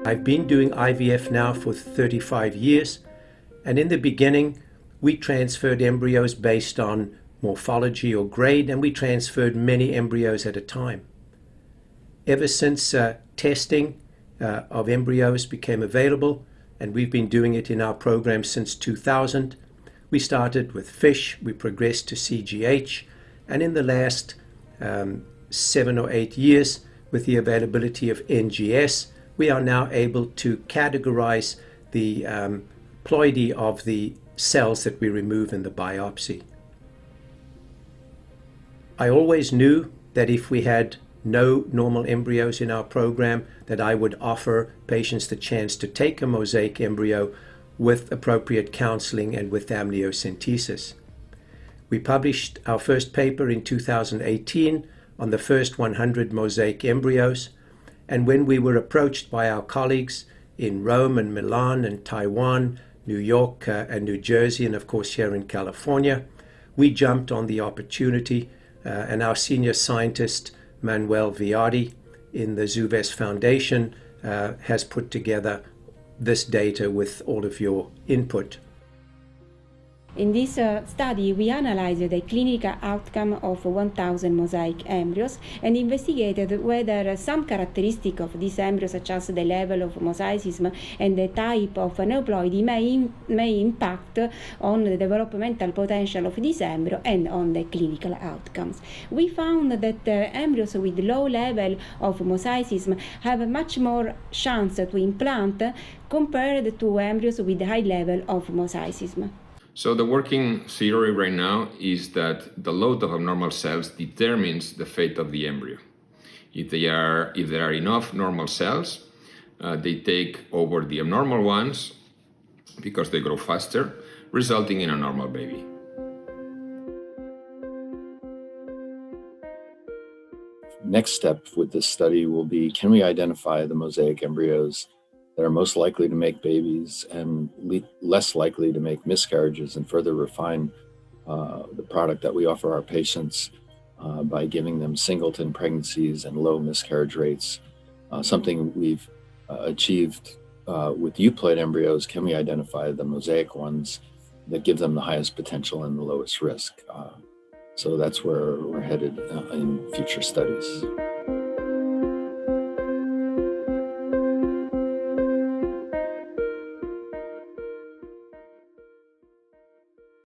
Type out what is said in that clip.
I've been doing IVF now for 35 years, and in the beginning, we transferred embryos based on morphology or grade, and we transferred many embryos at a time. Ever since testing of embryos became available, and we've been doing it in our program since 2000, we started with fish, we progressed to CGH, and in the last 7 or 8 years, with the availability of NGS, we are now able to categorize the ploidy of the cells that we remove in the biopsy. I always knew that if we had no normal embryos in our program, that I would offer patients the chance to take a Mosaic embryo with appropriate counseling and with amniocentesis. We published our first paper in 2018 on the first 100 Mosaic embryos, and when we were approached by our colleagues in Rome and Milan and Taiwan, New York and New Jersey, and of course here in California, we jumped on the opportunity, and our senior scientist, Manuel Viardi, in the Zuves Foundation, has put together this data with all of your input. In this study, we analyzed the clinical outcome of 1,000 mosaic embryos and investigated whether some characteristic of these embryos, such as the level of mosaicism and the type of neoploidy, may impact on the developmental potential of this embryo and on the clinical outcomes. We found that embryos with low level of mosaicism have a much more chance to implant compared to embryos with high level of mosaicism. So the working theory right now is that the load of abnormal cells determines the fate of the embryo. If there are enough normal cells, they take over the abnormal ones because they grow faster, resulting in a normal baby. Next step with this study will be, can we identify the mosaic embryos that are most likely to make babies and less likely to make miscarriages, and further refine the product that we offer our patients by giving them singleton pregnancies and low miscarriage rates. Something we've achieved with euploid embryos. Can we identify the mosaic ones that give them the highest potential and the lowest risk? So that's where we're headed in future studies.